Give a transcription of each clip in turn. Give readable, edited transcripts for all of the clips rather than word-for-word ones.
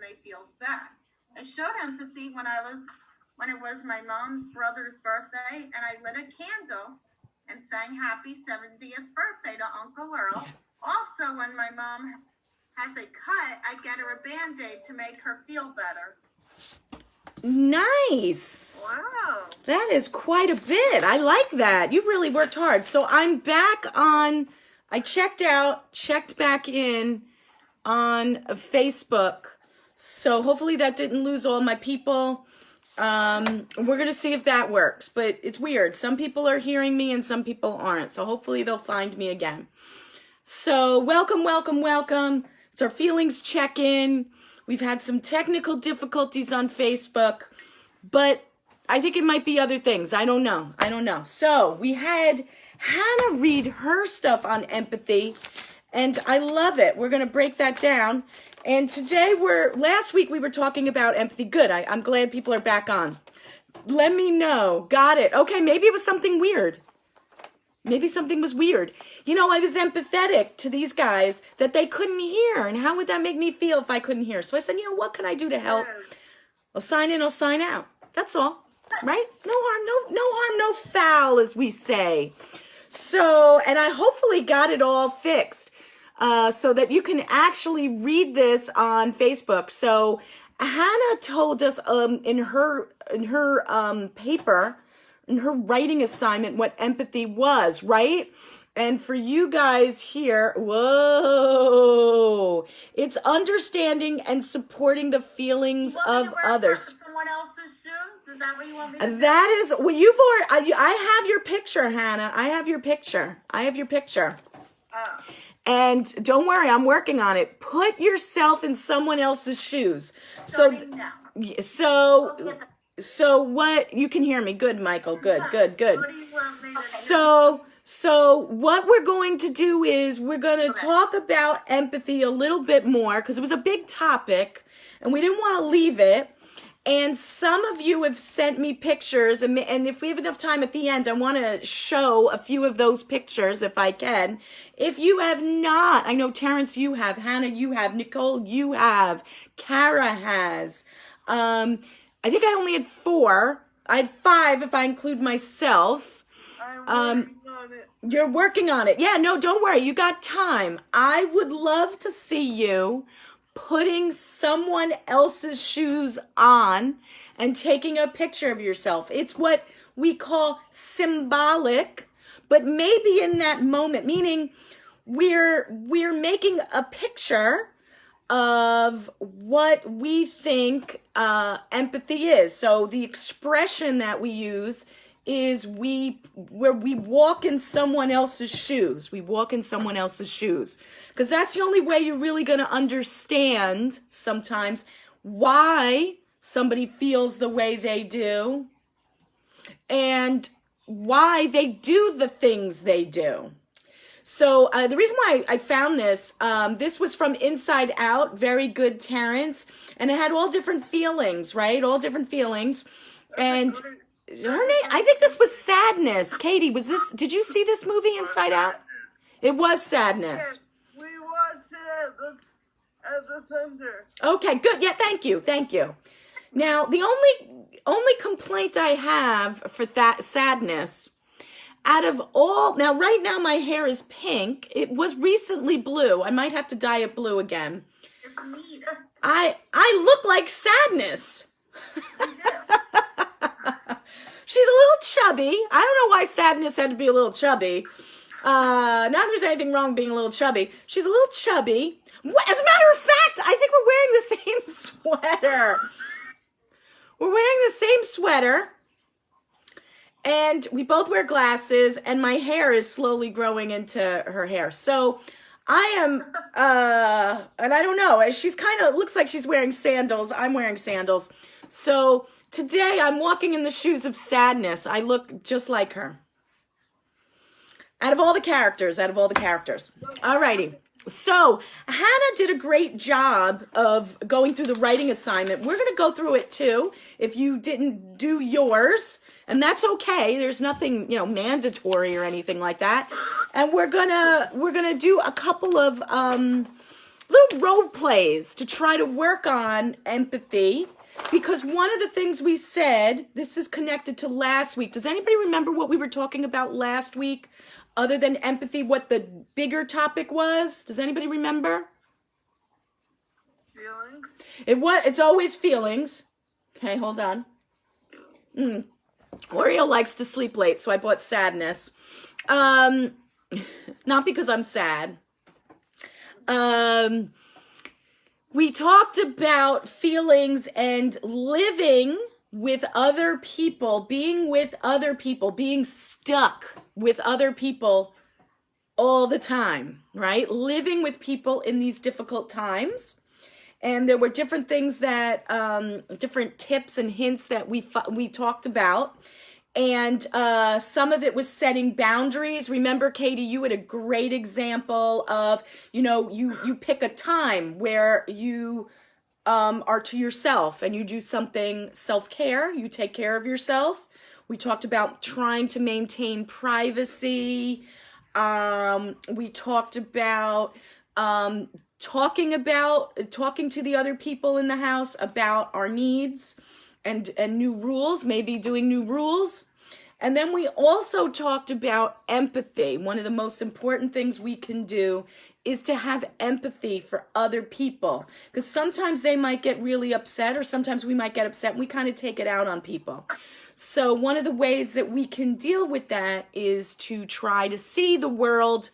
they feel sad. I showed empathy when it was my mom's brother's birthday, and I lit a candle and sang happy 70th birthday to Uncle Earl. Also, when my mom has a cut, I get her a Band-Aid to make her feel better. Nice. Wow. That is quite a bit. I like that. You really worked hard. So I'm back on, I checked back in on Facebook. So hopefully that didn't lose all my people. We're going to see if that works, but it's weird. Some people are hearing me and some people aren't. So hopefully they'll find me again. So welcome, welcome, welcome. It's our feelings check-in. We've had some technical difficulties on Facebook, but I think it might be other things. I don't know. So we had Hannah read her stuff on empathy, and I love it. We're going to break that down. And today last week we were talking about empathy. Good. I'm glad people are back on. Let me know. Got it. Okay. Maybe it was something weird. Maybe something was weird. You know, I was empathetic to these guys that they couldn't hear. And how would that make me feel if I couldn't hear? So I said, you know, what can I do to help? I'll sign in, I'll sign out. That's all. Right? No harm, no foul, as we say. So, and I hopefully got it all fixed. So that you can actually read this on Facebook. So Hannah told us in her paper, in her writing assignment, what empathy was, right? And for you guys here, whoa, it's understanding and supporting the feelings of others. Someone else's shoes? Is that what you want me to do? That is, well, I have your picture, Hannah. I have your picture. Oh. And don't worry, I'm working on it. Put yourself in someone else's shoes. So what, you can hear me. Good, Michael. Good. What do you want me to do? So what we're going to do is we're going to talk about empathy a little bit more because it was a big topic and we didn't want to leave it. And some of you have sent me pictures, and if we have enough time at the end, I want to show a few of those pictures if I can. If you have not, I know Terrence, you have, Hannah, you have, Nicole, you have, Kara has. I think I only had 4. I had 5 if I include myself. I'm working on it. You're working on it. Yeah, no, don't worry. You got time. I would love to see you putting someone else's shoes on and taking a picture of yourself. It's what we call symbolic, but maybe in that moment, meaning we're making a picture of what we think empathy is. So the expression that we use is where we walk in someone else's shoes. We walk in someone else's shoes. Because that's the only way you're really going to understand sometimes why somebody feels the way they do and why they do the things they do. So the reason why I found this was from Inside Out. Very good, Terrence. And it had all different feelings, right? All different feelings. And her name, I think this was Sadness. Katie, did you see this movie Inside Out? It was Sadness. Yes, we watched it at the center. Okay, good. Yeah, thank you. Now, the only complaint I have for that Sadness, out of all, now right now my hair is pink. It was recently blue. I might have to dye it blue again. It's neat. I look like Sadness. You do. She's a little chubby. I don't know why Sadness had to be a little chubby. Not that there's anything wrong with being a little chubby. She's a little chubby. As a matter of fact, I think we're wearing the same sweater. And we both wear glasses, and my hair is slowly growing into her hair. So I am, and I don't know, she's looks like she's wearing sandals. I'm wearing sandals. So today I'm walking in the shoes of Sadness. I look just like her. Out of all the characters. Alrighty. So Hannah did a great job of going through the writing assignment. We're going to go through it too if you didn't do yours. And that's okay. There's nothing, mandatory or anything like that. And we're gonna do a couple of little role plays to try to work on empathy. Because one of the things we said, this is connected to last week. Does anybody remember what we were talking about last week? Other than empathy, what the bigger topic was? Does anybody remember? Feelings? It's always feelings. Okay, hold on. Oreo likes to sleep late, so I bought sadness. Not because I'm sad. We talked about feelings and living with other people, being with other people, being stuck with other people all the time, right? Living with people in these difficult times. And there were different things that, different tips and hints that we talked about. And some of it was setting boundaries. Remember, Katie, you had a great example of, you pick a time where you are to yourself and you do something self-care. You take care of yourself. We talked about trying to maintain privacy. We talked about talking to the other people in the house about our needs and new rules, maybe doing new rules. And then we also talked about empathy. One of the most important things we can do is to have empathy for other people. Because sometimes they might get really upset, or sometimes we might get upset and we kind of take it out on people. So one of the ways that we can deal with that is to try to see the world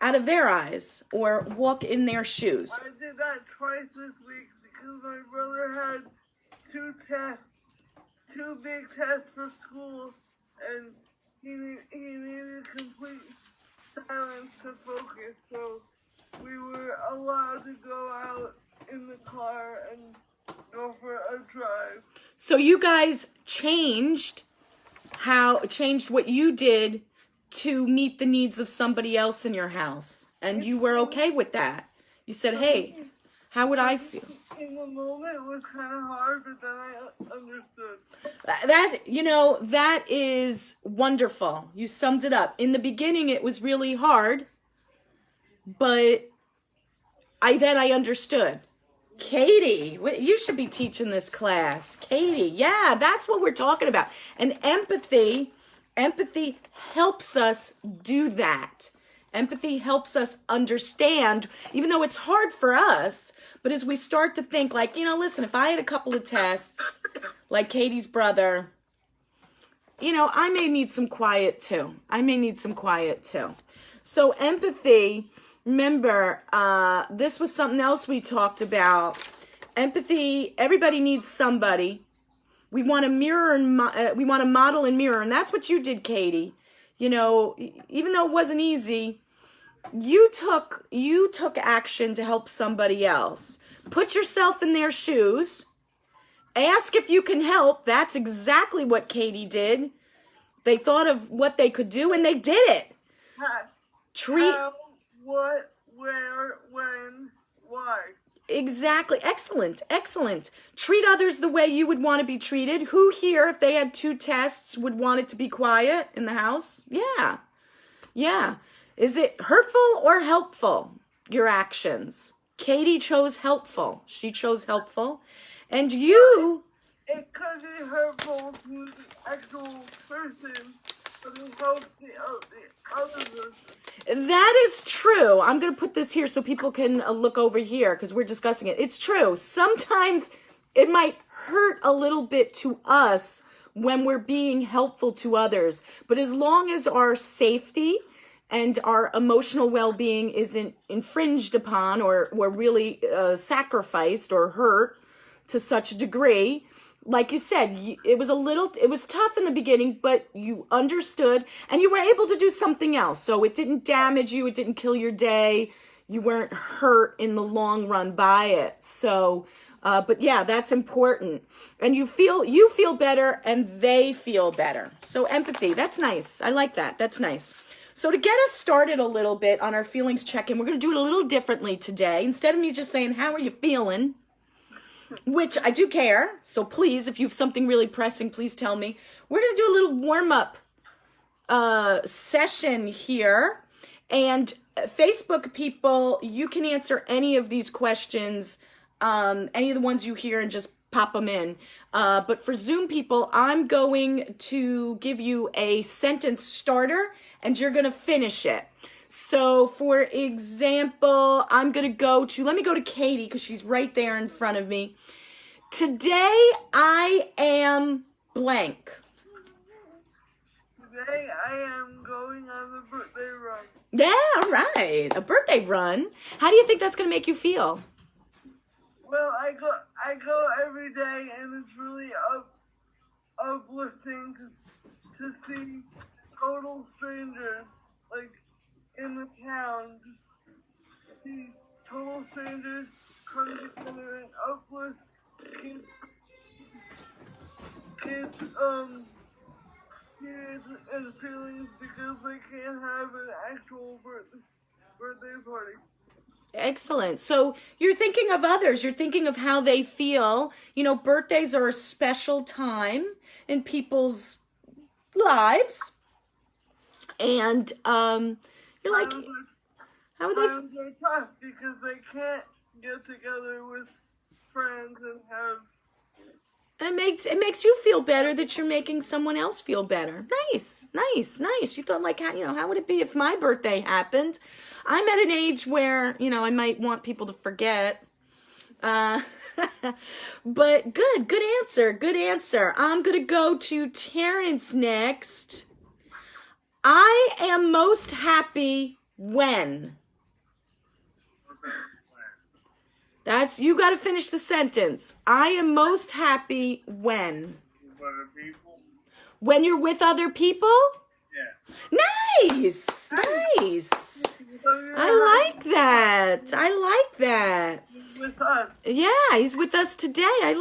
out of their eyes or walk in their shoes. I did that twice this week because my brother had two big tests for school, and he needed complete silence to focus, so we were allowed to go out in the car and go for a drive. So you guys changed what you did to meet the needs of somebody else in your house, and you were okay with that. You said, hey, how would I feel? In the moment, it was kind of hard, but then I understood. That is wonderful. You summed it up. In the beginning, it was really hard, but I understood. Katie, you should be teaching this class. Katie, yeah, that's what we're talking about. And empathy helps us do that. Empathy helps us understand, even though it's hard for us, but as we start to think like, listen, if I had a couple of tests, like Katie's brother, I may need some quiet too. So empathy, remember, this was something else we talked about. Empathy, everybody needs somebody. We want to mirror and we want to model and mirror, and that's what you did, Katie. Even though it wasn't easy, you took action to help somebody else. Put yourself in their shoes. Ask if you can help. That's exactly what Katie did. They thought of what they could do, and they did it. How, what, where, when, why. Exactly. Excellent. Treat others the way you would want to be treated. Who here, if they had two tests, would want it to be quiet in the house? Yeah. Is it hurtful or helpful, your actions? Katie chose helpful. She chose helpful. And you... It could be hurtful to the actual person, but it helps the other person. That is true. I'm going to put this here so people can look over here because we're discussing it. It's true. Sometimes it might hurt a little bit to us when we're being helpful to others. But as long as our safety and our emotional well-being isn't infringed upon or really sacrificed or hurt to such a degree, like you said, it was tough in the beginning, but you understood and you were able to do something else. So it didn't damage you. It didn't kill your day. You weren't hurt in the long run by it. So, but yeah, that's important. And you feel better and they feel better. So empathy, that's nice. I like that. That's nice. So to get us started a little bit on our feelings check-in, we're going to do it a little differently today. Instead of me just saying, how are you feeling? Which I do care. So please, if you have something really pressing, please tell me. We're going to do a little warm-up session here. And Facebook people, you can answer any of these questions, any of the ones you hear, and just pop them in. But for Zoom people, I'm going to give you a sentence starter, and you're going to finish it. So, for example, let me go to Katie, because she's right there in front of me. Today, I am blank. Today I am going on the birthday run. Yeah, all right. A birthday run. How do you think that's going to make you feel? Well, I go every day, and it's really uplifting to see total strangers, like, in the town. Just see total strangers come together and uplift kids, kids and feelings because they can't have an actual birthday party. Excellent. So you're thinking of others. You're thinking of how they feel. You know, birthdays are a special time in people's lives. And you're like, how would they? Times are tough because they can't get together with friends and have. It makes you feel better that you're making someone else feel better. Nice. You thought, like, how would it be if my birthday happened? I'm at an age where, I might want people to forget. But good answer. I'm going to go to Terrence next. I am most happy when. You got to finish the sentence. I am most happy when. When you're with other people? Yeah. Nice. I like that. With us. Yeah, he's with us today. I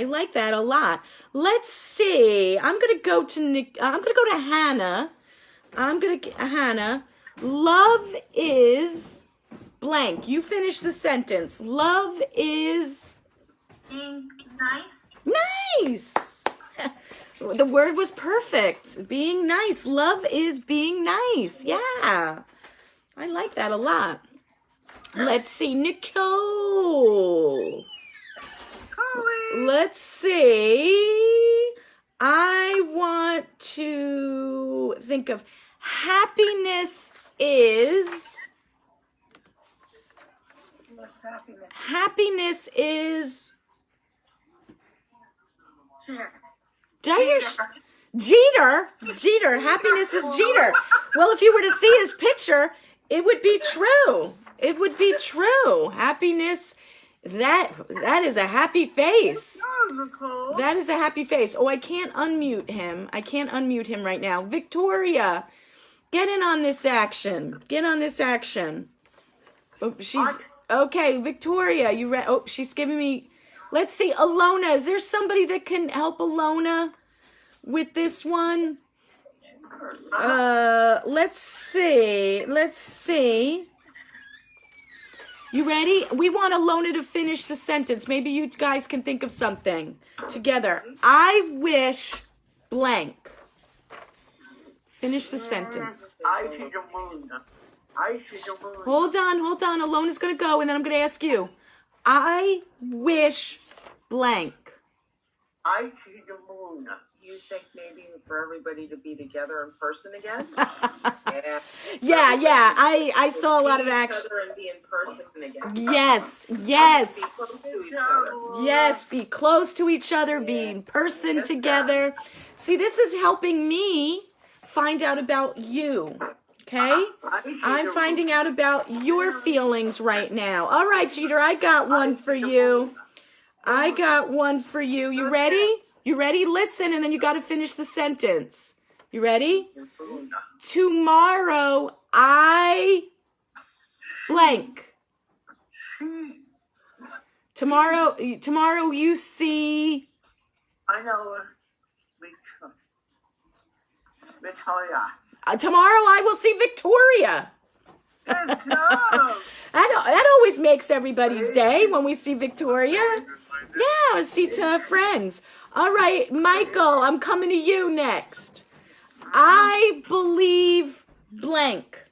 like that a lot. Let's see. I'm going to go to Hannah. Hannah. Love is blank. You finish the sentence. Love is Being nice. Nice. The word was perfect. Being nice. Love is being nice. Yeah. I like that a lot. Let's see. Nicole. Let's see. I want to think of happiness is. What's happiness? Happiness is. Jeter. Happiness is Jeter. Well, if you were to see his picture, it would be true. Happiness. That is a happy face. That is a happy face. Oh, I can't unmute him right now. Victoria, get in on this action. Oh, she's okay. Victoria, you ready? Oh, she's giving me. Let's see, Alona. Is there somebody that can help Alona with this one? Let's see. You ready? We want Alona to finish the sentence. Maybe you guys can think of something together. I wish blank. Finish the sentence. I see the moon. Hold on. Alona's going to go, and then I'm going to ask you. I wish blank. I see the moon. You think maybe for everybody to be together in person again? Yeah. I saw a lot of action. And be in person again. Yes. Be close to each other, be in person together. See, this is helping me find out about you. Okay? I'm finding out about your feelings right now. All right, Jeter, I got one for you. You ready? Listen, and then you got to finish the sentence. You ready? Tomorrow, I blank. Tomorrow you see. I know. Victoria. Tomorrow I will see Victoria. Good job. That always makes everybody's day when we see Victoria. Yeah, I see friends. All right, Michael, I'm coming to you next. I believe blank.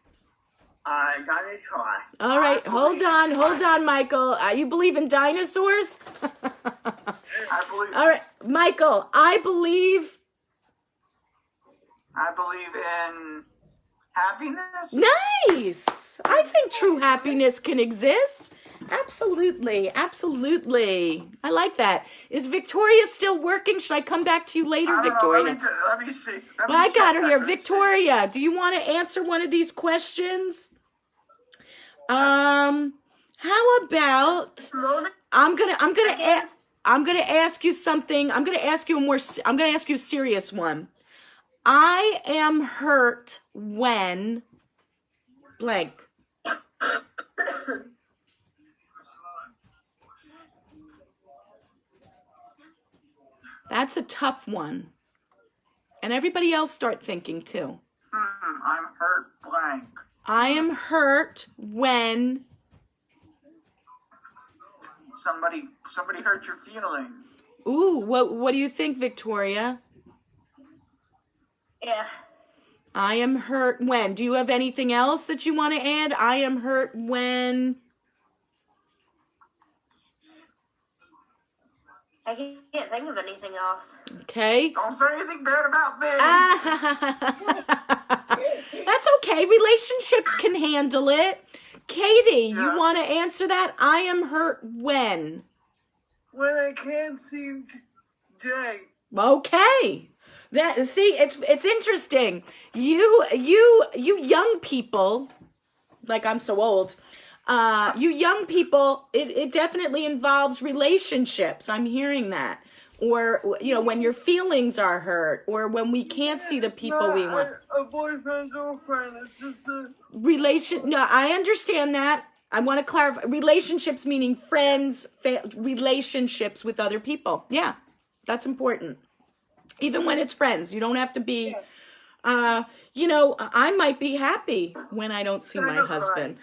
I gotta try. All right, hold on, Michael. You believe in dinosaurs? I believe. All right, Michael, I believe in happiness. Nice. I think true happiness can exist. Absolutely. Absolutely. I like that. Is Victoria still working? Should I come back to you later, I don't Victoria? know. Let me see. Well, I got her here. Victoria, do you want to answer one of these questions? How about I'm gonna ask you something. I'm gonna ask you a serious one. I am hurt when blank. That's a tough one. And everybody else start thinking too. I'm hurt blank. I am hurt when somebody hurt your feelings. Ooh, what do you think, Victoria? Yeah. I am hurt when. Do you have anything else that you want to add? I am hurt when. I can't think of anything else. Okay. Don't say anything bad about me. That's okay. Relationships can handle it. Katie, you want to answer that? I am hurt when. When I can't see Jay. Okay. It's interesting. You young people, like I'm so old. You young people, it definitely involves relationships. I'm hearing that. Or, when your feelings are hurt, or when we can't see the people we want. A boyfriend, girlfriend, it's just a... No, I understand that. I want to clarify. Relationships meaning friends, relationships with other people. Yeah, that's important. Even when it's friends, you don't have to be, I might be happy when I don't see my husband.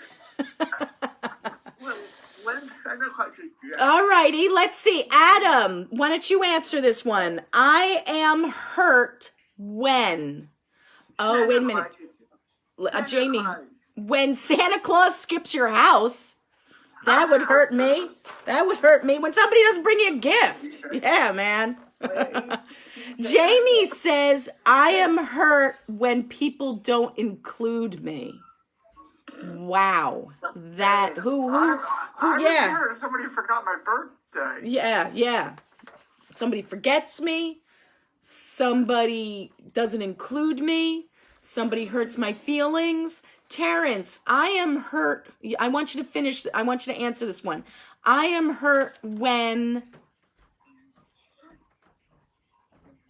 All righty, let's see. Adam, why don't you answer this one? I am hurt when. Oh, wait a minute. Jamie, when Santa Claus skips your house, that would hurt me. That would hurt me. When somebody doesn't bring you a gift. Yeah, man. Jamie says, I am hurt when people don't include me. Wow. That, who, yeah. Sure somebody forgot my birthday. Yeah. Somebody forgets me. Somebody doesn't include me. Somebody hurts my feelings. Terrence, I am hurt. I want you to answer this one. I am hurt when.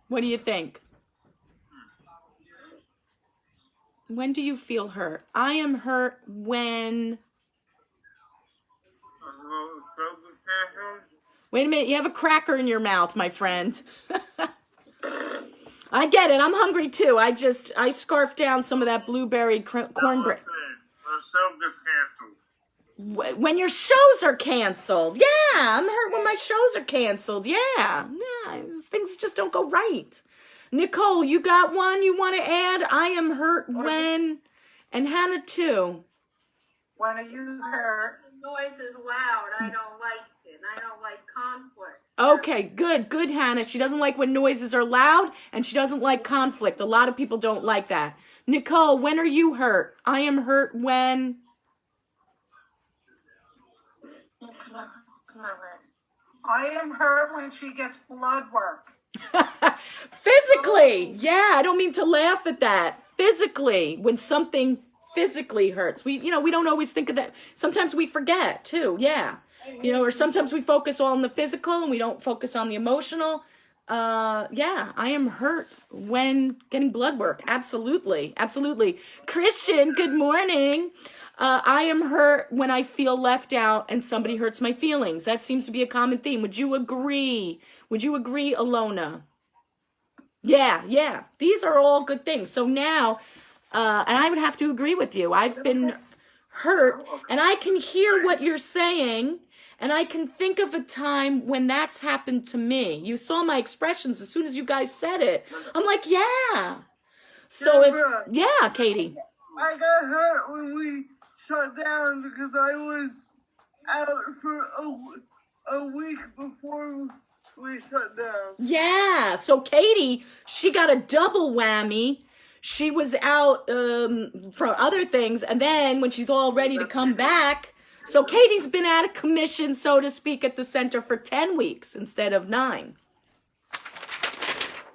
What do you think? When do you feel hurt? I am hurt when. Wait a minute, you have a cracker in your mouth, my friend. I get it. I'm hungry too. I scarfed down some of that blueberry cornbread. When your shows are canceled. Yeah, I'm hurt when my shows are canceled. Yeah, things just don't go right. Nicole, you got one you want to add? I am hurt when, and Hannah too. When are you hurt? The noise is loud. I don't like it. I don't like conflicts. Okay, good, Hannah. She doesn't like when noises are loud, and she doesn't like conflict. A lot of people don't like that. Nicole, when are you hurt? I am hurt when. I am hurt when she gets blood work. Physically. Yeah, I don't mean to laugh at that. Physically, when something physically hurts. We don't always think of that. Sometimes we forget too. Yeah. Or sometimes we focus on the physical and we don't focus on the emotional. Yeah, I am hurt when getting blood work. Absolutely. Christian, good morning. I am hurt when I feel left out and somebody hurts my feelings. That seems to be a common theme. Would you agree? Alona? Yeah. These are all good things. So now, and I would have to agree with you. I've been hurt, and I can hear what you're saying, and I can think of a time when that's happened to me. You saw my expressions as soon as you guys said it. I'm like, yeah. So Katie. I got hurt when we shut down because I was out for a week before we shut down. Yeah, so Katie, she got a double whammy. She was out for other things, and then when she's all ready to come back, so Katie's been out of commission, so to speak, at the center for 10 weeks instead of 9.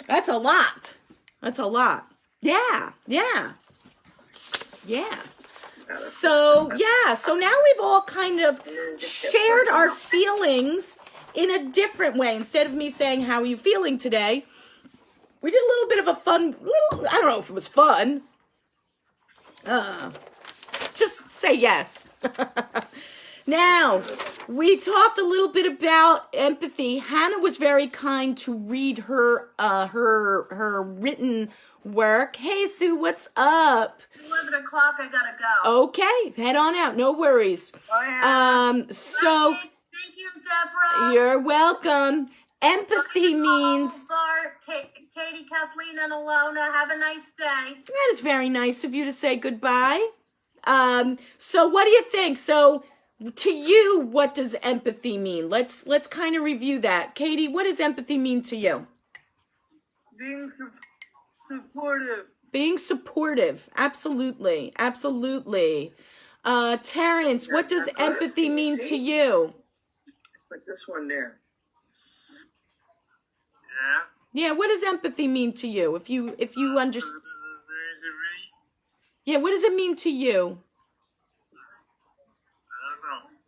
That's a lot. That's a lot. Yeah. So now we've all kind of shared our feelings in a different way. Instead of me saying, how are you feeling today? We did a little bit of a fun, I don't know if it was fun. Just say yes. Now, we talked a little bit about empathy. Hannah was very kind to read her written work. Hey, Sue, what's up? 11 o'clock, I gotta go. Okay, head on out. No worries. So Thank you, Deborah. you're welcome. Empathy means Katie, Kathleen, and Alona. Have a nice day. that is very nice of you to say goodbye. So what do you think? So to you, what does empathy mean? Let's kind of review that. Katie, what does empathy mean to you? Being supportive. Being supportive. Absolutely. Terrence, what does empathy mean to you? Put this one there. Yeah, what does empathy mean to you? If you understand. Yeah, what does it mean to you?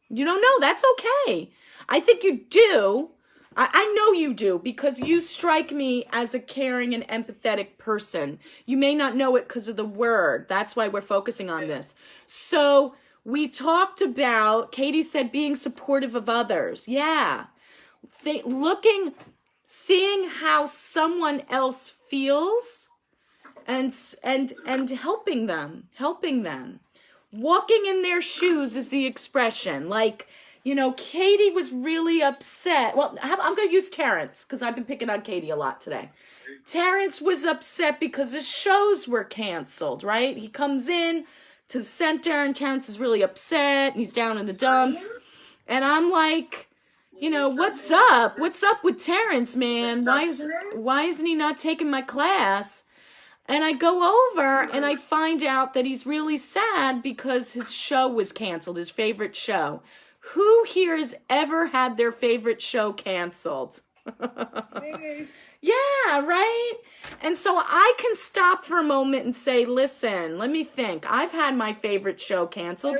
You don't know. That's okay. I think you do. I know you do because you strike me as a caring and empathetic person. You may not know it because of the word. That's why we're focusing on this. So we talked about, Katie said, being supportive of others. Yeah. Seeing how someone else feels and helping them. Walking in their shoes is the expression. Like, Katie was really upset. Well, I'm going to use Terrence because I've been picking on Katie a lot today. Terrence was upset because his shows were canceled, right? He comes in to the center and Terrence is really upset and he's down in the dumps. And I'm like, what's up? What's up with Terrence, man? Why isn't he not taking my class? And I go over and I find out that he's really sad because his show was canceled, his favorite show. Who here has ever had their favorite show canceled? Yeah, right? And so I can stop for a moment and say, listen, let me think. I've had my favorite show canceled.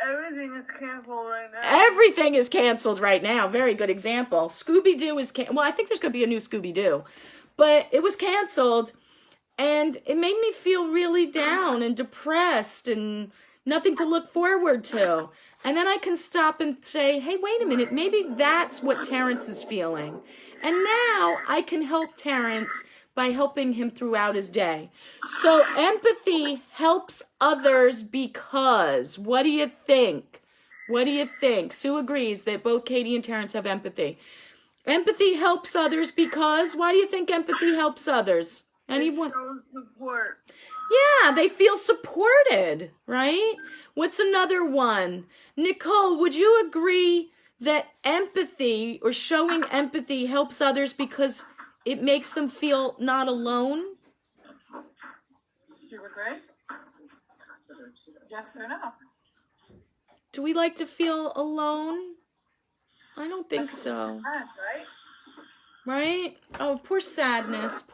Everything is canceled right now. Everything is canceled right now. Very good example. Scooby-Doo is canceled. Well, I think there's going to be a new Scooby-Doo. But it was canceled. And it made me feel really down and depressed and nothing to look forward to. And then I can stop and say, hey, wait a minute, maybe that's what Terrence is feeling. And now I can help Terrence by helping him throughout his day. So empathy helps others because, what do you think? Sue agrees that both Katie and Terrence have empathy. Empathy helps others because, why do you think empathy helps others? Anyone? Support. Yeah, they feel supported, right? What's another one? Nicole, would you agree that empathy or showing empathy helps others because it makes them feel not alone? Do you agree? Yes or no? Do we like to feel alone? I don't think so. Right? Right? Oh, poor sadness.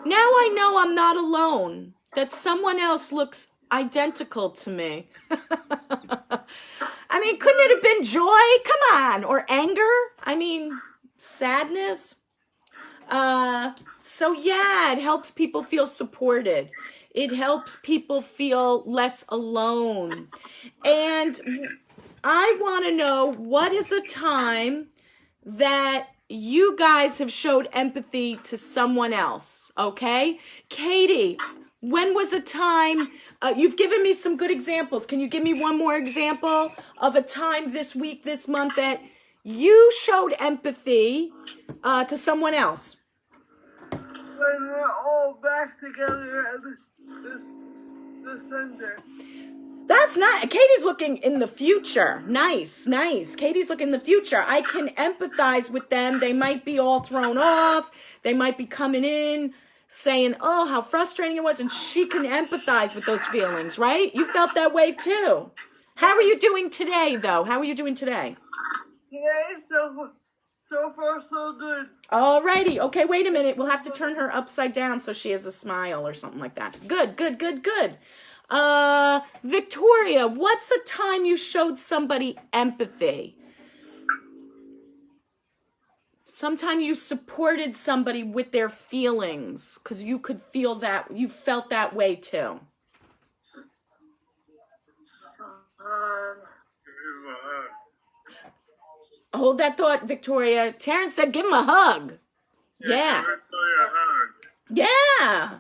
Now I know I'm not alone. That someone else looks identical to me. I mean, couldn't it have been joy? Come on. Or anger? I mean, sadness. So yeah, it helps people feel supported. It helps people feel less alone. And I want to know, what is a time that you guys have showed empathy to someone else, okay? Katie, when was a time, you've given me some good examples. Can you give me one more example of a time this week, this month that you showed empathy to someone else? When we're all back together at the center. That's not, Katie's looking in the future. Nice, nice. Katie's looking in the future. I can empathize with them. They might be all thrown off. They might be coming in saying, oh, how frustrating it was. And she can empathize with those feelings, right? You felt that way too. How are you doing today, though? How are you doing today? Today, so far, so good. Alrighty. Okay, wait a minute. We'll have to turn her upside down so she has a smile or something like that. Good, good, good, good. Victoria, what's a time you showed somebody empathy? Sometime you supported somebody with their feelings because you could feel that, you felt that way too. Hold that thought, Victoria. Terrence said give him a hug. Yeah. Yeah.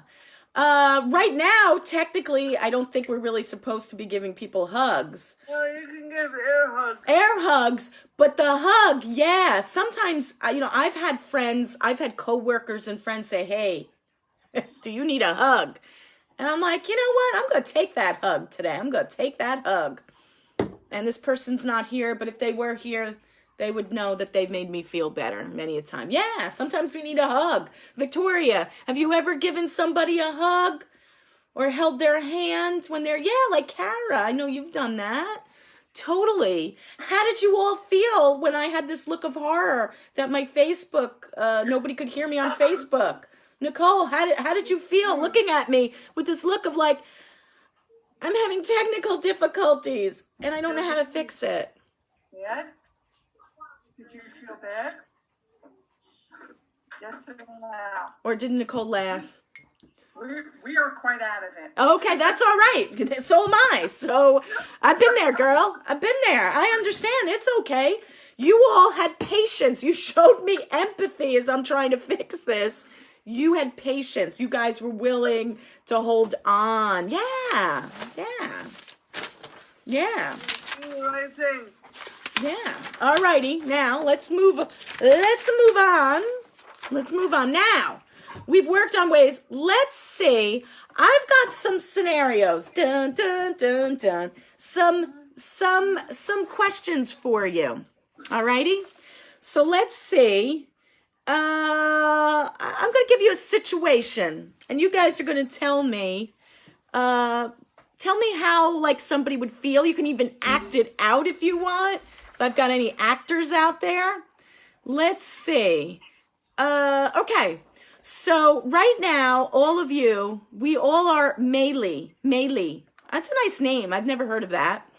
Right now, technically, I don't think we're really supposed to be giving people hugs. No, you can give air hugs. Air hugs, but the hug, yeah. Sometimes, I've had friends, I've had coworkers and friends say, hey, do you need a hug? And I'm like, you know what? I'm going to take that hug today. I'm going to take that hug. And this person's not here, but if they were here, they would know that they've made me feel better many a time. Yeah, sometimes we need a hug. Victoria, have you ever given somebody a hug or held their hand when they're, like Kara, I know you've done that. Totally. How did you all feel when I had this look of horror that my Facebook, nobody could hear me on Facebook? Nicole, how did you feel looking at me with this look of like, I'm having technical difficulties and I don't know how to fix it? Yeah? Did you feel bad? Yes or no? Or did Nicole laugh? We are quite out of it. Okay, that's all right. So am I. So I've been there, girl. I've been there. I understand. It's okay. You all had patience. You showed me empathy as I'm trying to fix this. You had patience. You guys were willing to hold on. Yeah. Yeah. Yeah. Do the right thing. Yeah. All righty. Now let's move on. Let's move on. Now, we've worked on ways. Let's see. I've got some scenarios. Dun dun dun dun. Some questions for you. All righty? So let's see. I'm going to give you a situation, and you guys are going to tell me how like somebody would feel. You can even act it out if you want. If I've got any actors out there. Let's see. Okay. So right now, all of you, we all are Maylee. Maylee. That's a nice name. I've never heard of that.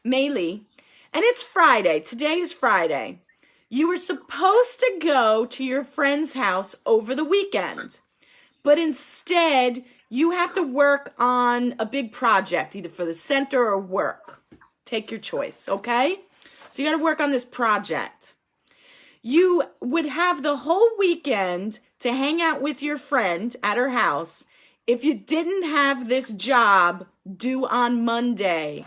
Maylee. And it's Friday. Today is Friday. You were supposed to go to your friend's house over the weekend, but instead you have to work on a big project, either for the center or work. Take your choice, okay? So you got to work on this project. You would have the whole weekend to hang out with your friend at her house if you didn't have this job due on Monday.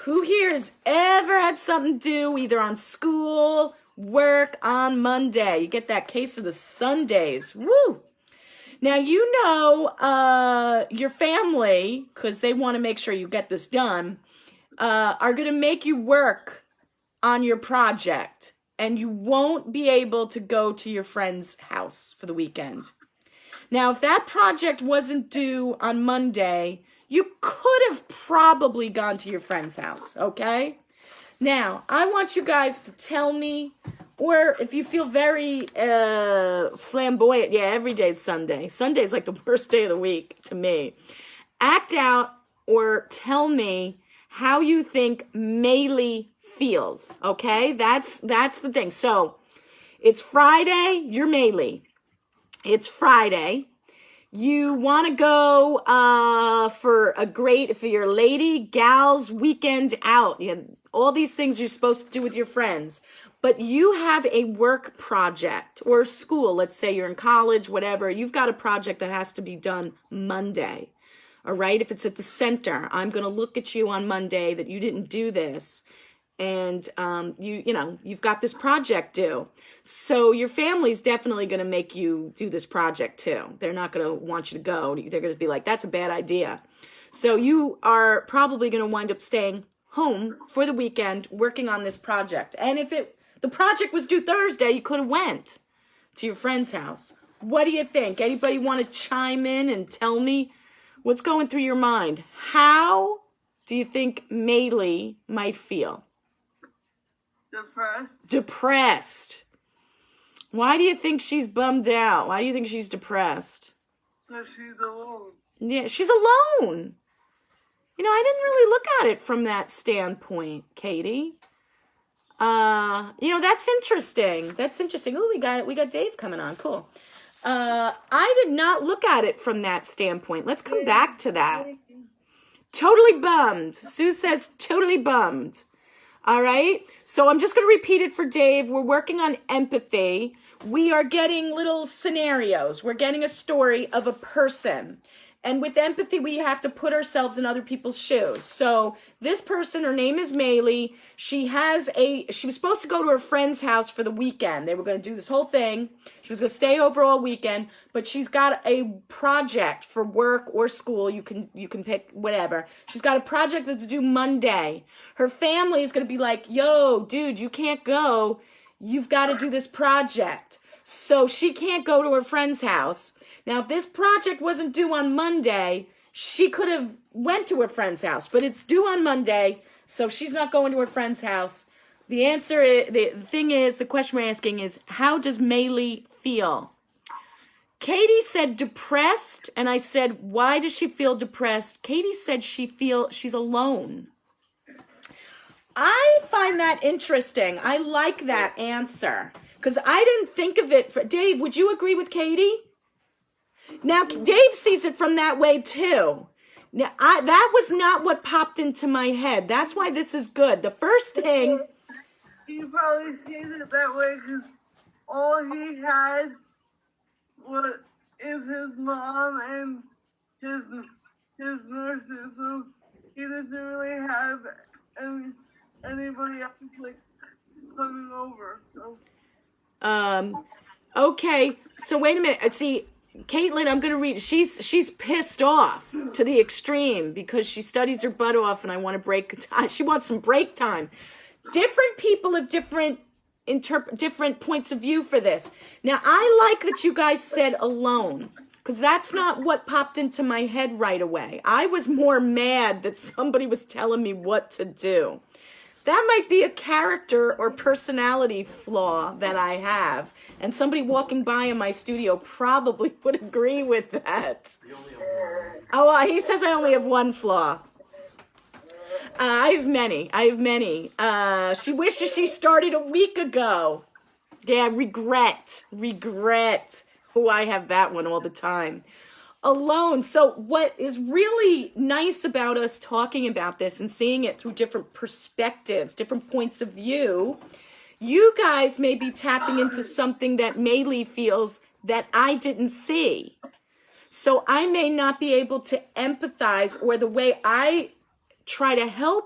Who here has ever had something due either on school, work on Monday? You get that case of the Sundays. Woo! Now, you know your family, because they want to make sure you get this done, are going to make you work on your project. And you won't be able to go to your friend's house for the weekend. Now, if that project wasn't due on Monday, you could have probably gone to your friend's house, okay? Now, I want you guys to tell me, or if you feel very flamboyant, yeah, every day's Sunday. Sunday's like the worst day of the week to me. Act out or tell me how you think Maylee feels, okay? That's the thing. So, it's Friday, you're Maylee. It's Friday. You want to go for your lady, gals weekend out. You know, all these things you're supposed to do with your friends. But you have a work project or school. Let's say you're in college, whatever. You've got a project that has to be done Monday. All right? If it's at the center, I'm going to look at you on Monday that you didn't do this. And you've got this project due. So your family's definitely going to make you do this project too. They're not going to want you to go. They're going to be like, that's a bad idea. So you are probably going to wind up staying home for the weekend working on this project. And if the project was due Thursday, you could have went to your friend's house. What do you think? Anybody want to chime in and tell me what's going through your mind? How do you think Maylee might feel? Depressed. Why do you think she's bummed out? Why do you think she's depressed? Because she's alone. Yeah, she's alone. You know, I didn't really look at it from that standpoint, Katie. You know, that's interesting. That's interesting. Oh, we got Dave coming on. Cool. I did not look at it from that standpoint. Let's come back to that. Totally bummed. Sue says totally bummed. All right. So I'm just going to repeat it for Dave. We're working on empathy. We are getting little scenarios. We're getting a story of a person. And with empathy, we have to put ourselves in other people's shoes. So this person, her name is Maylee. She was supposed to go to her friend's house for the weekend. They were going to do this whole thing. She was going to stay over all weekend, but she's got a project for work or school. You can pick whatever. She's got a project that's due Monday. Her family is going to be like, yo, dude, you can't go. You've got to do this project. So she can't go to her friend's house. Now, if this project wasn't due on Monday, she could have went to her friend's house, but it's due on Monday, so she's not going to her friend's house. The answer is, the question we're asking is, how does Maylee feel? Katie said depressed, and I said, why does she feel depressed? Katie said she's alone. I find that interesting. I like that answer, because I didn't think of it. Dave, would you agree with Katie? Now, Dave sees it from that way, too. Now, that was not what popped into my head. That's why this is good. The first thing... He probably sees it that way because all he had is his mom and his nurses, so he doesn't really have anybody else, like, coming over, so... Okay, so wait a minute. See... Caitlin, I'm going to read. She's pissed off to the extreme because she studies her butt off and I want to break time. She wants some break time. Different people have different points of view for this. Now, I like that you guys said alone because that's not what popped into my head right away. I was more mad that somebody was telling me what to do. That might be a character or personality flaw that I have. And somebody walking by in my studio probably would agree with that. Oh, he says I only have one flaw. I have many. She wishes she started a week ago. Yeah, regret. Oh, I have that one all the time. Alone. So what is really nice about us talking about this and seeing it through different perspectives, different points of view, you guys may be tapping into something that Maylee feels that I didn't see. So I may not be able to empathize, or the way I try to help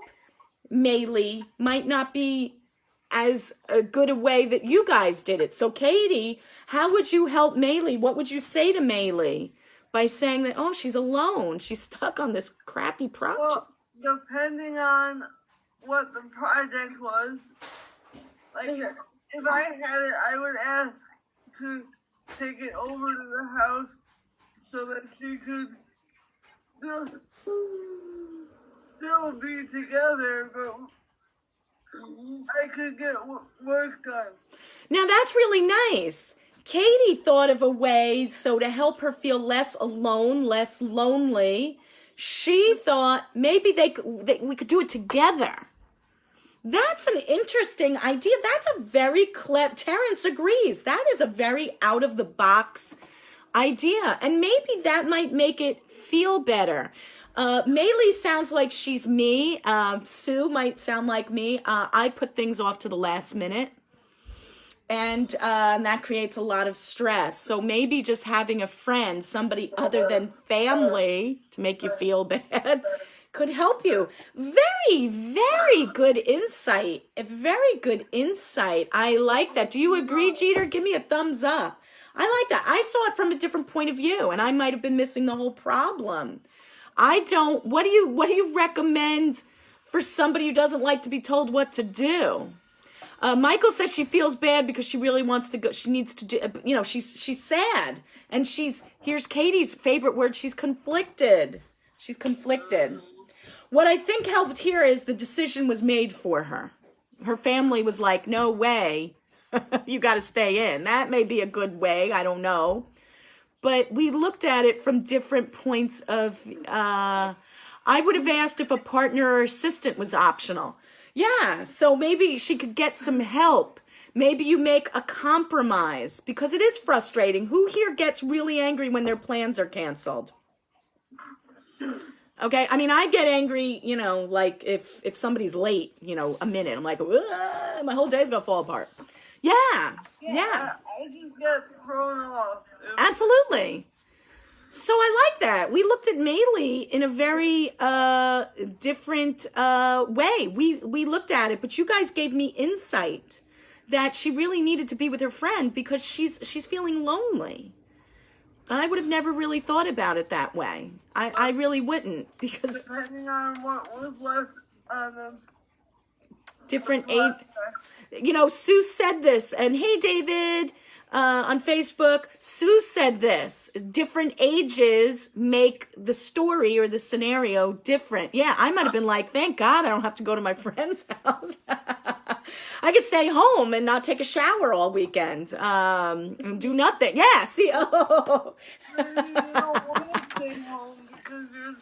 Maylee might not be as good a way that you guys did it. So Katie, how would you help Maylee? What would you say to Maylee by saying that, oh, she's alone. She's stuck on this crappy project. Well, depending on what the project was, like, if I had it, I would ask to take it over to the house so that she could still be together, but I could get work done. Now that's really nice. Katie thought of a way so to help her feel less alone, less lonely. She thought maybe we could do it together. That's an interesting idea. That's a very clever, Terrence agrees. That is a very out of the box idea. And maybe that might make it feel better. Maylee sounds like she's me. Sue might sound like me. I put things off to the last minute. And that creates a lot of stress. So maybe just having a friend, somebody other than family to make you feel bad, could help you. Very, very good insight. A very good insight. I like that. Do you agree, Jeter? Give me a thumbs up. I like that. I saw it from a different point of view, and I might have been missing the whole problem. What do you recommend for somebody who doesn't like to be told what to do? Michael says she feels bad because she really wants to go. She needs to do, she's sad. And here's Katie's favorite word. She's conflicted. She's conflicted. What I think helped here is the decision was made for her. Her family was like, no way. You got to stay in. That may be a good way. I don't know. But we looked at it from different points of, I would have asked if a partner or assistant was optional. Yeah, so maybe she could get some help. Maybe you make a compromise because it is frustrating. Who here gets really angry when their plans are canceled? Okay, I mean, I get angry, like if somebody's late, a minute. I'm like, my whole day's gonna fall apart. Yeah. I just get thrown off. Absolutely. So I like that. We looked at Maylee in a very different way. We looked at it, but you guys gave me insight that she really needed to be with her friend because she's feeling lonely. I would have never really thought about it that way. I really wouldn't because Depending on what was left on the different age. Sue said this, and hey, David, on Facebook, Sue said this. Different ages make the story or the scenario different. Yeah, I might have been like, thank God I don't have to go to my friend's house. I could stay home and not take a shower all weekend and do nothing. Yeah, see, oh. You don't want to stay home because you're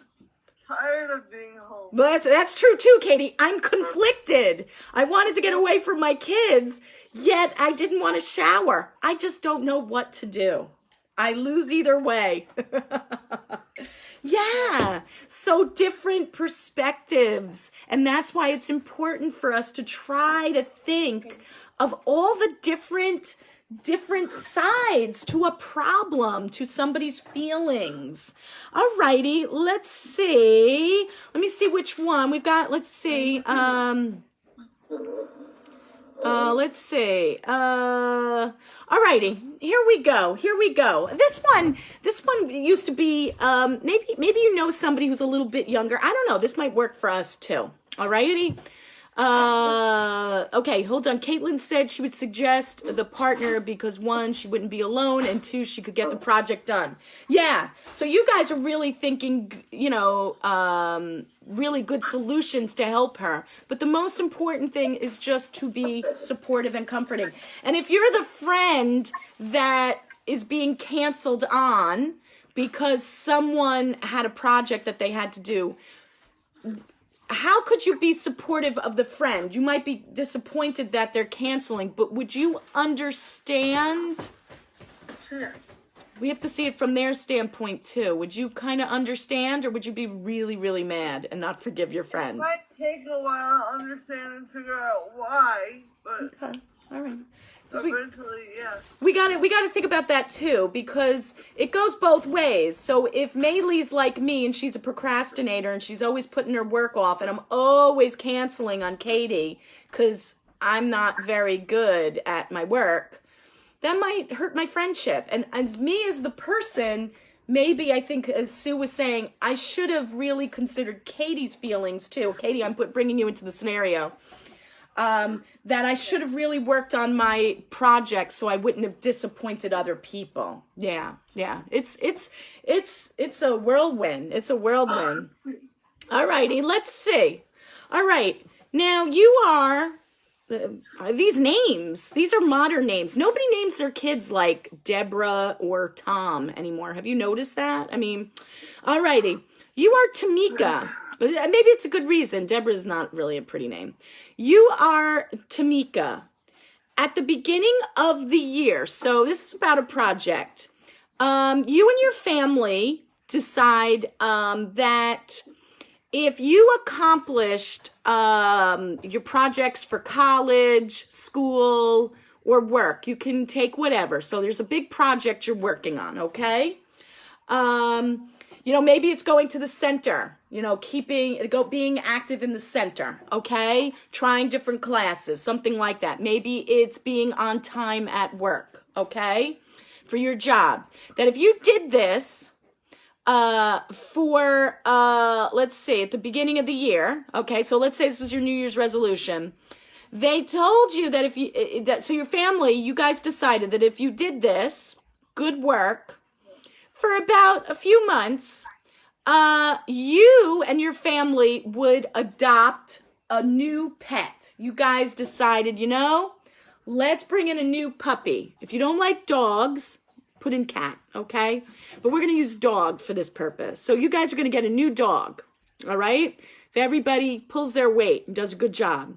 tired of being home. But that's true too, Katie. I'm conflicted. I wanted to get away from my kids, yet I didn't want to shower. I just don't know what to do. I lose either way. Yeah, so different perspectives. And that's why it's important for us to try to think of all the different sides to a problem, to somebody's feelings. All righty, let's see. Let me see which one we've got. Let's see. Let's see. All righty, here we go. This one used to be, maybe you know somebody who's a little bit younger. I don't know. This might work for us too. All righty. Okay, hold on. Caitlin said she would suggest the partner because one, she wouldn't be alone, and two, she could get the project done. Yeah, so you guys are really thinking, really good solutions to help her. But the most important thing is just to be supportive and comforting. And if you're the friend that is being canceled on because someone had a project that they had to do, how could you be supportive of the friend? You might be disappointed that they're canceling, but would you understand? Sure. We have to see it from their standpoint too. Would you kind of understand, or would you be really, really mad and not forgive your friend? It might take a while to understand and figure out why, but Okay, all right. eventually, yeah. We got to think about that too, because it goes both ways. So if Maylee's like me and she's a procrastinator and she's always putting her work off, and I'm always canceling on Katie because I'm not very good at my work, that might hurt my friendship. And as me as the person, maybe I think, as Sue was saying, I should have really considered Katie's feelings too. Katie, I'm bringing you into the scenario. That I should have really worked on my project so I wouldn't have disappointed other people. Yeah. It's a whirlwind. It's a whirlwind. All righty, let's see. All right, now you are, these names, these are modern names. Nobody names their kids like Deborah or Tom anymore. Have you noticed that? I mean, all righty. You are Tamika. Maybe it's a good reason. Deborah's not really a pretty name. You are Tamika. At the beginning of the year, so this is about a project, you and your family decide that if you accomplished your projects for college, school, or work, you can take whatever. So there's a big project you're working on, okay? Maybe it's going to the center, being active in the center, okay? Trying different classes, something like that. Maybe it's being on time at work, okay? For your job. That if you did this, for let's see, at the beginning of the year, okay, so let's say this was your New Year's resolution. They told you that so your family, you guys decided that if you did this good work for about a few months, you and your family would adopt a new pet. You guys decided, let's bring in a new puppy. If you don't like dogs, put in cat, okay? But we're going to use dog for this purpose. So you guys are going to get a new dog, all right? If everybody pulls their weight and does a good job.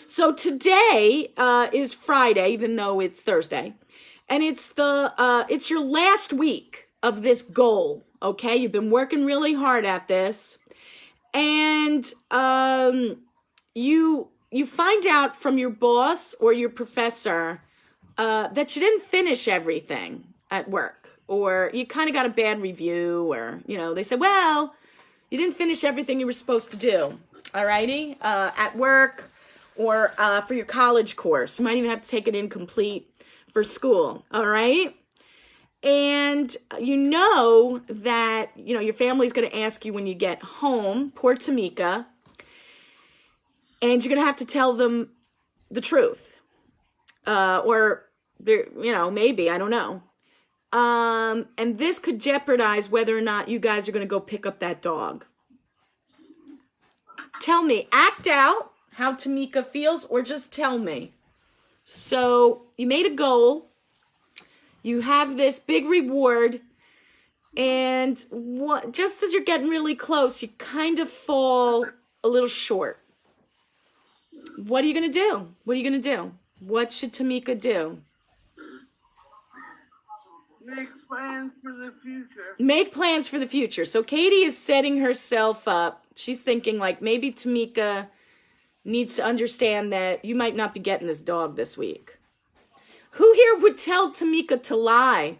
So today is Friday, even though it's Thursday. And it's your last week of this goal, okay? You've been working really hard at this. And you find out from your boss or your professor that you didn't finish everything at work, or you kind of got a bad review, or, they said, well, you didn't finish everything you were supposed to do, all righty, at work or for your college course. You might even have to take it incomplete for school, all right? And you know that, your family's going to ask you when you get home, poor Tamika, and you're going to have to tell them the truth. Or, maybe, I don't know. And this could jeopardize whether or not you guys are going to go pick up that dog. Tell me, act out how Tamika feels, or just tell me. So, you made a goal. You have this big reward, and just as you're getting really close, you kind of fall a little short. What are you going to do? What are you going to do? What should Tamika do? Make plans for the future. Make plans for the future. So Katie is setting herself up. She's thinking like maybe Tamika needs to understand that you might not be getting this dog this week. Who here would tell Tamika to lie?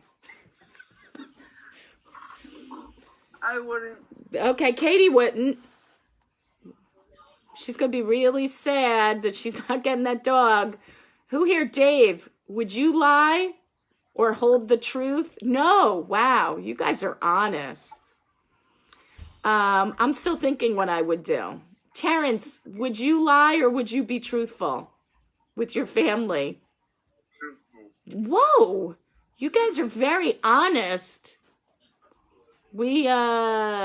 I wouldn't. Okay, Katie wouldn't. She's going to be really sad that she's not getting that dog. Who here, Dave, would you lie or hold the truth? No. Wow, you guys are honest. I'm still thinking what I would do. Terrence, would you lie or would you be truthful with your family? Whoa, you guys are very honest. We,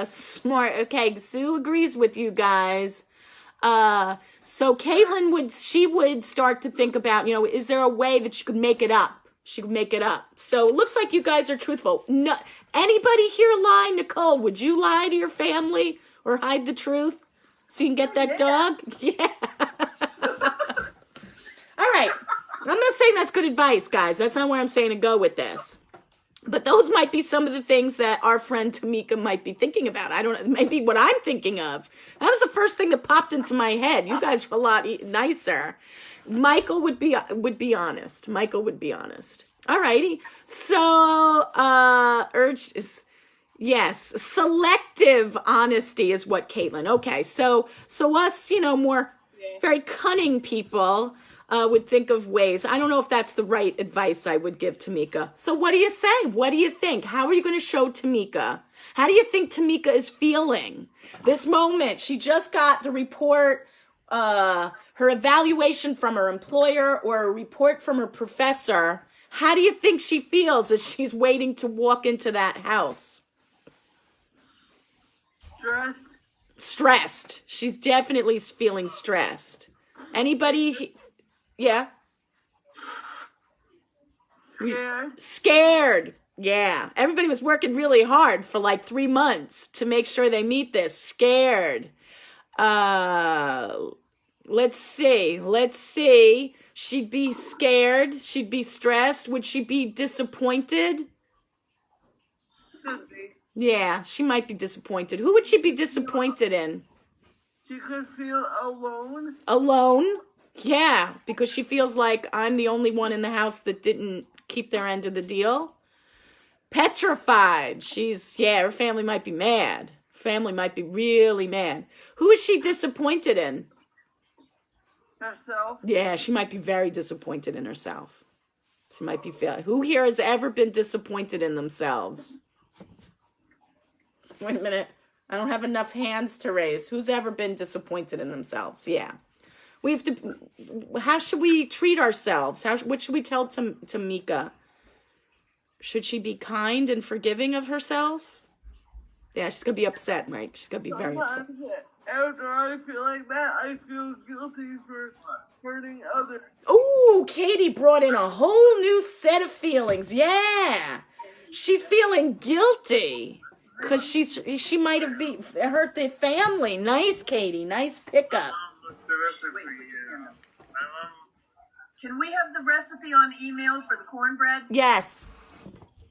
smart. Okay, Sue agrees with you guys. So Caitlin would start to think about, is there a way that she could make it up? She could make it up. So it looks like you guys are truthful. No, anybody here lie? Nicole, would you lie to your family or hide the truth so you can get that dog? Yeah. All right. I'm not saying that's good advice, guys. That's not where I'm saying to go with this. But those might be some of the things that our friend Tamika might be thinking about. I don't know. Maybe what I'm thinking of. That was the first thing that popped into my head. You guys are a lot nicer. Michael would be honest. Michael would be honest. All righty. So, yes, selective honesty is what Caitlin. Okay. So us, more very cunning people would think of ways. I don't know if that's the right advice I would give Tamika. So what do you say? What do you think? How are you going to show Tamika? How do you think Tamika is feeling this moment? She just got the report, her evaluation from her employer or a report from her professor. How do you think she feels as she's waiting to walk into that house? Stressed. She's definitely feeling stressed. Anybody? Yeah. Scared. Yeah. Everybody was working really hard for like 3 months to make sure they meet this. Scared. Let's see. She'd be scared. She'd be stressed. Would she be disappointed? Could be. Yeah, she might be disappointed. Who would she be disappointed in? She could feel alone. Alone? Yeah, because she feels like I'm the only one in the house that didn't keep their end of the deal. Petrified. Her family might be mad. Family might be really mad. Who is she disappointed in? Herself. Yeah, she might be very disappointed in herself. She might be feeling. Who here has ever been disappointed in themselves? Wait a minute. I don't have enough hands to raise. Who's ever been disappointed in themselves? Yeah. We have to, how should we treat ourselves? What should we tell to Mika? Should she be kind and forgiving of herself? Yeah, she's going to be upset, Mike. She's going to be very upset. After I feel like that, I feel guilty for hurting others. Ooh, Katie brought in a whole new set of feelings. Yeah. She's feeling guilty because she might have hurt the family. Nice, Katie. Nice pickup. Can we have the recipe on email for the cornbread? Yes.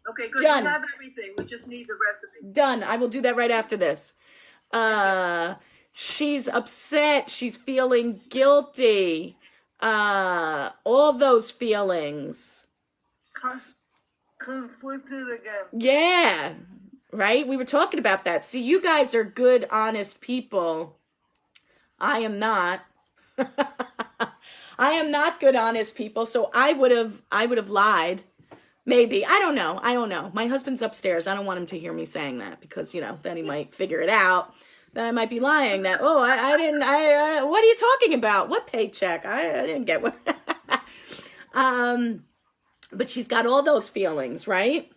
Okay, good. Done. We have everything. We just need the recipe. Done. I will do that right after this. She's upset. She's feeling guilty. All those feelings. Conflicted again. Yeah. Right? We were talking about that. See, you guys are good, honest people. I am not. I am not good, honest people. So I would have lied. Maybe. I don't know. My husband's upstairs. I don't want him to hear me saying that because, then he might figure it out. Then I might be lying that, I didn't, what are you talking about? What paycheck? I didn't get what. But she's got all those feelings, right?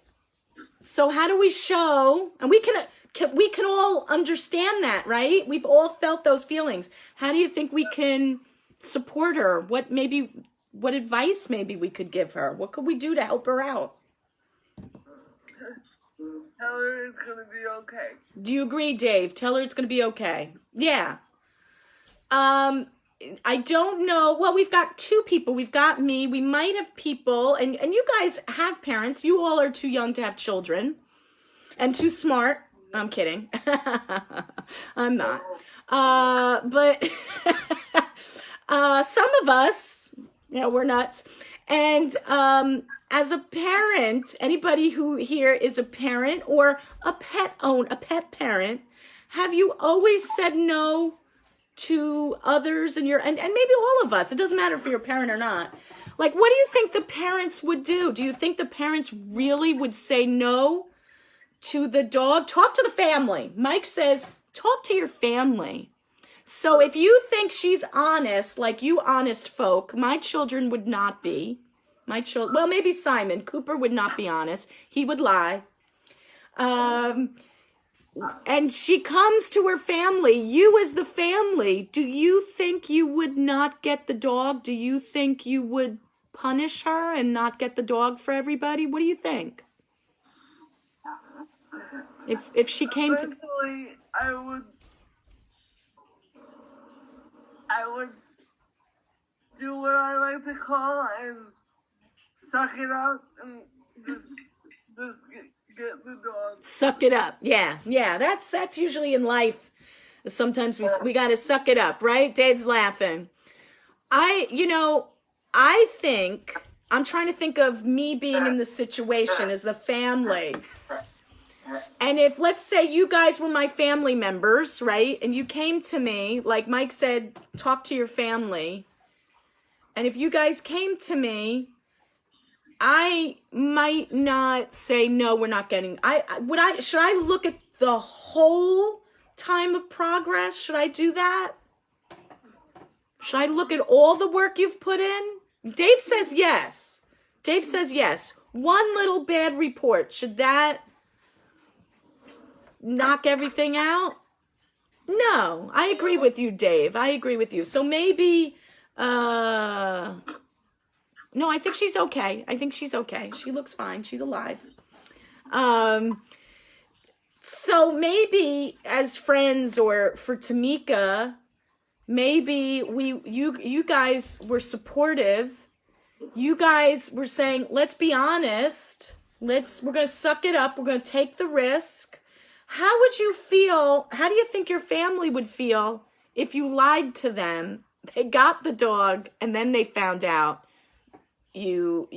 So how do we show, and we can all understand that, right? We've all felt those feelings. How do you think we can support her? What advice maybe we could give her? What could we do to help her out? Tell her it's going to be okay. Do you agree, Dave? Tell her it's going to be okay. Yeah. I don't know. Well, we've got two people. We've got me. We might have people, and you guys have parents. You all are too young to have children and too smart. I'm kidding. I'm not. But some of us, we're nuts. And as a parent, anybody who here is a parent or a pet parent, have you always said no to others and maybe all of us? It doesn't matter if you're a parent or not. Like, what do you think the parents would do? Do you think the parents really would say no to the dog? Talk to the family. Mike says, talk to your family. So if you think she's honest, like you honest folk, my children would not be. Well, maybe Simon. Cooper would not be honest. He would lie. And she comes to her family. You as the family, do you think you would not get the dog? Do you think you would punish her and not get the dog for everybody? What do you think? If she came to... Eventually, I would do what I like to call and suck it up and just get the dog. Suck it up. Yeah. That's usually in life. Sometimes we got to suck it up, right? Dave's laughing. I'm trying to think of me being in the situation as the family. And if, let's say, you guys were my family members, right? And you came to me, like Mike said, talk to your family. And if you guys came to me, I might not say, no, we're not getting, should I look at the whole time of progress? Should I do that? Should I look at all the work you've put in? Dave says yes. One little bad report, should that knock everything out? No, I agree with you, Dave. I agree with you. So maybe, no, I think she's okay. She looks fine. She's alive. So maybe as friends or for Tamika, maybe you guys were supportive. You guys were saying, let's be honest. We're going to suck it up. We're going to take the risk. How would you feel? How do you think your family would feel if you lied to them? They got the dog and then they found out you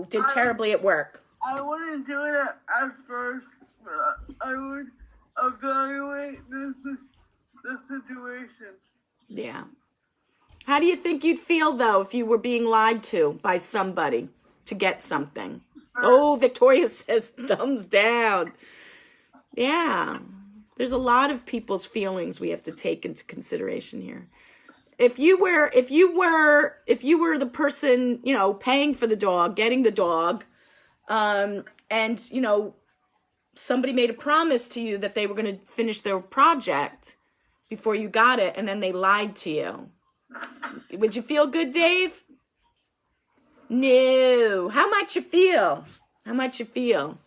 did terribly at work. I wouldn't do it at first, but I would evaluate the situation. Yeah. How do you think you'd feel, though, if you were being lied to by somebody to get something? Oh, Victoria says thumbs down. Yeah. There's a lot of people's feelings we have to take into consideration here. If you were the person, you know, paying for the dog, getting the dog, and, you know, somebody made a promise to you that they were going to finish their project before you got it, and then they lied to you, would you feel good, Dave? No. How much you feel? How much you feel?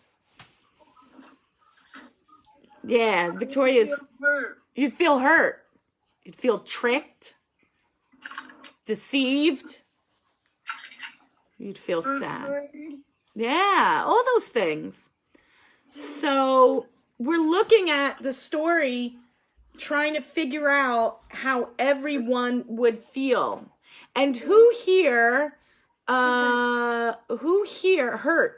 Yeah, Victoria's, you'd feel hurt. You'd feel tricked, deceived. You'd feel sad. Yeah, all those things. So we're looking at the story, trying to figure out how everyone would feel. And who here hurt?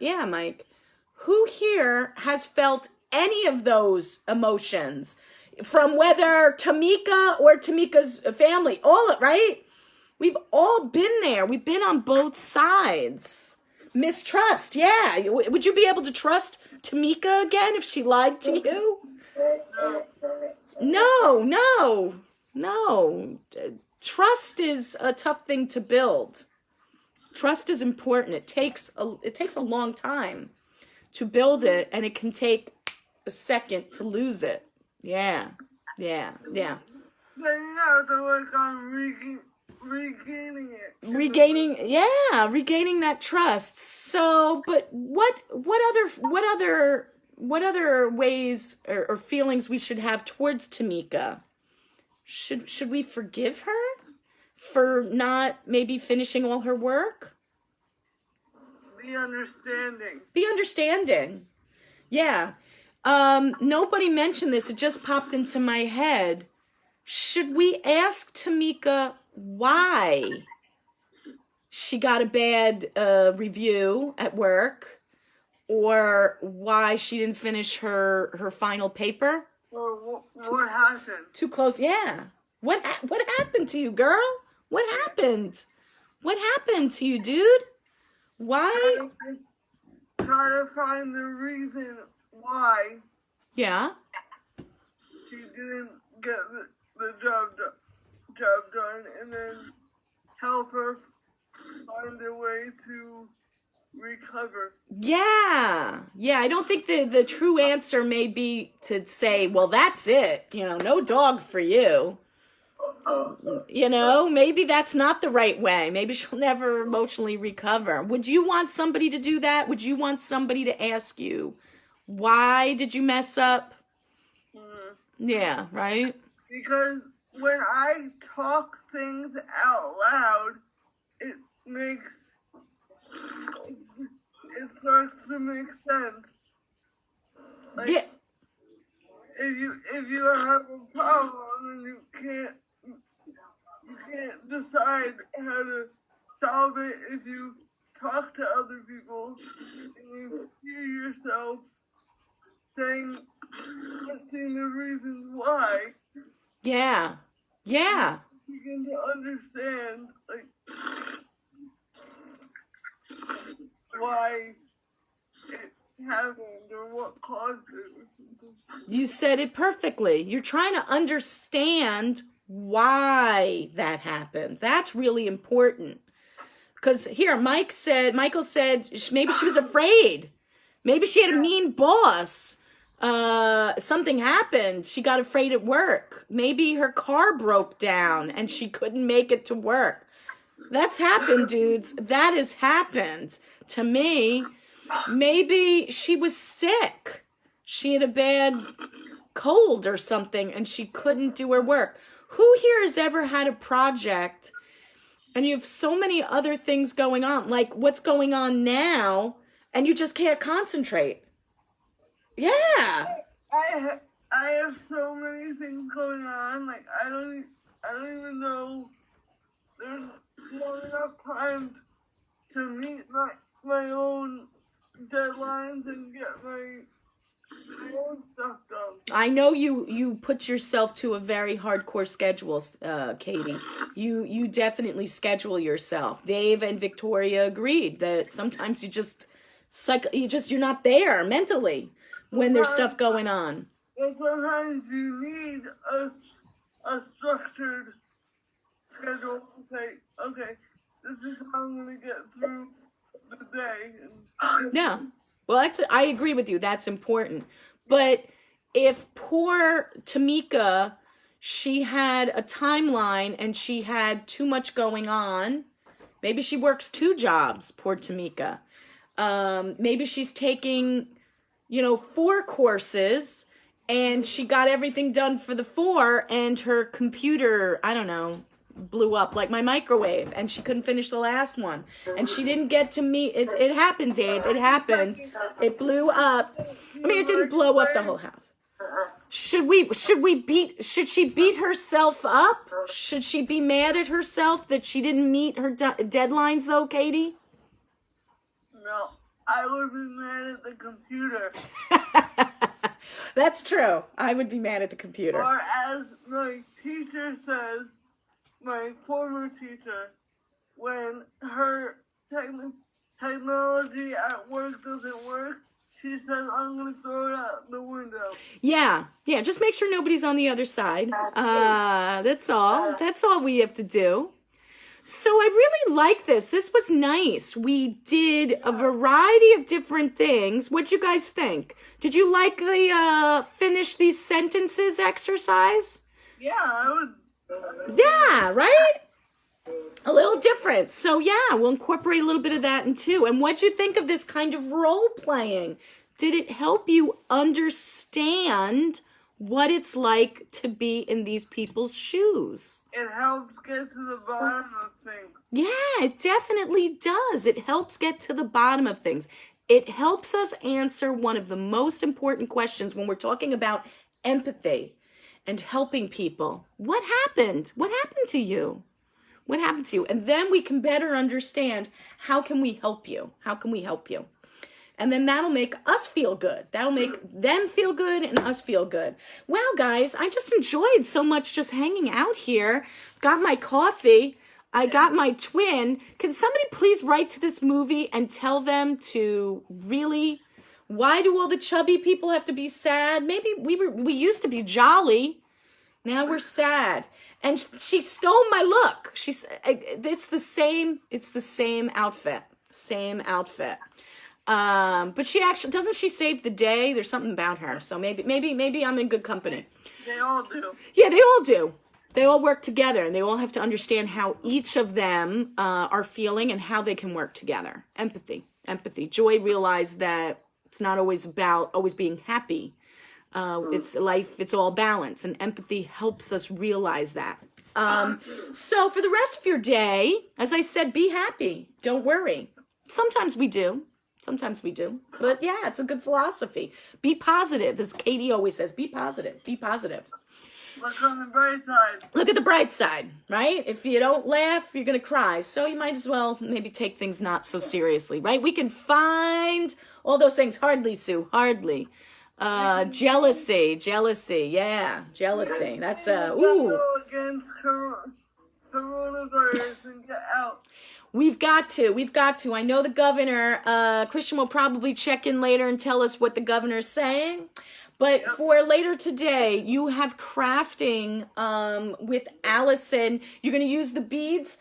Yeah, Mike. Who here has felt any of those emotions? From whether Tamika or Tamika's family, all right? We've all been there. We've been on both sides. Mistrust, yeah. Would you be able to trust Tamika again if she lied to you? No. Trust is a tough thing to build. Trust is important. It takes a long time to build it, and it can take a second to lose it. Yeah. Then you have to work on regaining it. Regaining that trust. So, but what other ways or feelings we should have towards Tamika? Should we forgive her for not maybe finishing all her work? Be understanding. Yeah. Nobody mentioned this. It just popped into my head. Should we ask Tamika why she got a bad review at work, or why she didn't finish her final paper? Or what happened? Too close. Yeah. What happened to you, girl? What happened? What happened to you, dude? Why? Try to find the reason why. Yeah. She didn't get the job done, and then help her find a way to recover. Yeah. I don't think the true answer may be to say, well, that's it. You know, no dog for you. You know, maybe that's not the right way. Maybe she'll never emotionally recover. Would you want somebody to do that? Would you want somebody to ask you, why did you mess up? Yeah, right? Because when I talk things out loud, it starts to make sense. Like, Yeah. If you have a problem and you can't decide how to solve it, if you talk to other people and you hear yourself listing the reasons why. Yeah. You begin to understand, like, why it happened or what caused it or something. You said it perfectly. You're trying to understand why that happened. That's really important. Because here, Michael said maybe she was afraid. Maybe she had a mean boss. Something happened. She got afraid at work. Maybe her car broke down and she couldn't make it to work. That's happened, dudes. That has happened to me. Maybe she was sick. She had a bad cold or something and she couldn't do her work. Who here has ever had a project and you have so many other things going on, like what's going on now, and you just can't concentrate? Yeah. I have so many things going on. Like I don't even know. There's not enough time to meet my own deadlines and get my own stuff done. I know you put yourself to a very hardcore schedule, Katie. You definitely schedule yourself. Dave and Victoria agreed that sometimes you're not there mentally when there's stuff going on. but sometimes you need a structured schedule to say, okay, this is how I'm going to get through the day. Yeah. Well, I agree with you. That's important. But if poor Tamika, she had a timeline and she had too much going on, maybe she works 2 jobs, poor Tamika. Maybe she's taking, 4 courses and she got everything done for the 4 and her computer, I don't know, blew up like my microwave and she couldn't finish the last one and she didn't get to meet it. It happens, Abe. It happened. It blew up. I mean, it didn't blow up the whole house. Should she beat herself up? Should she be mad at herself that she didn't meet her deadlines though, Katie? No, I would be mad at the computer. That's true. I would be mad at the computer. Or as my teacher says, my former teacher, when her technology at work doesn't work, she says, I'm going to throw it out the window. Yeah. Just make sure nobody's on the other side. That's all. That's all we have to do. So I really like this. This was nice. We did a variety of different things. What'd you guys think? Did you like the finish these sentences exercise? Yeah, I would. Yeah, right? A little different. So yeah, we'll incorporate a little bit of that in too. And what'd you think of this kind of role playing? Did it help you understand what it's like to be in these people's shoes? It helps get to the bottom of things. Yeah, it definitely does. It helps get to the bottom of things. It helps us answer one of the most important questions when we're talking about empathy and helping people. What happened? What happened to you? What happened to you? And then we can better understand, how can we help you? How can we help you? And then that'll make us feel good. That'll make them feel good and us feel good. Wow, guys, I just enjoyed so much just hanging out here. Got my coffee. I got my twin. Can somebody please write to this movie and tell them to really, why do all the chubby people have to be sad? Maybe we used to be jolly. Now we're sad. And she stole my look. It's the same outfit. Same outfit. But she actually, doesn't she save the day? There's something about her. So maybe I'm in good company. They all do. Yeah, they all do. They all work together and they all have to understand how each of them are feeling and how they can work together. Empathy. Joy realized that it's not always about always being happy. It's life, it's all balance, and empathy helps us realize that. So for the rest of your day, as I said, be happy. Don't worry. Sometimes we do. But yeah, it's a good philosophy. Be positive, as Katie always says. Be positive. Look on the bright side. Look at the bright side, right? If you don't laugh, you're going to cry. So you might as well maybe take things not so seriously, right? We can find all those things. Hardly, Sue. Hardly. Jealousy. Yeah, jealousy. That's ooh. Go against coronavirus and get out. We've got to. I know the governor, Christian will probably check in later and tell us what the governor's saying. But for later today, you have crafting with Allison. You're going to use the beads.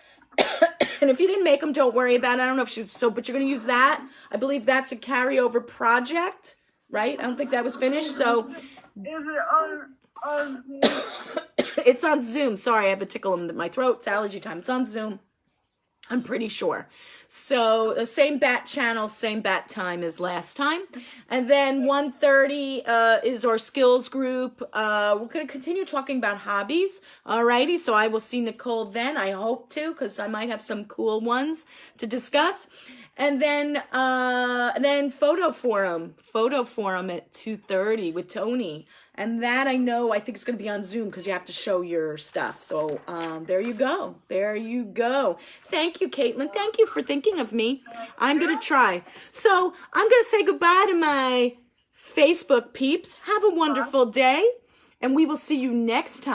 And if you didn't make them, don't worry about it. I don't know if but you're going to use that. I believe that's a carryover project, right? I don't think that was finished. So is it on Zoom? It's on Zoom. Sorry, I have a tickle in my throat. It's allergy time. It's on Zoom. I'm pretty sure. So the same bat channel, same bat time as last time. And then 1:30 is our skills group. We're going to continue talking about hobbies. Alrighty, so I will see Nicole then. I hope to, because I might have some cool ones to discuss. And then photo forum at 2:30 with Tony. And that I think it's going to be on Zoom because you have to show your stuff. So there you go. Thank you, Caitlin. Thank you for thinking of me. I'm going to try. So I'm going to say goodbye to my Facebook peeps. Have a wonderful day. And we will see you next time.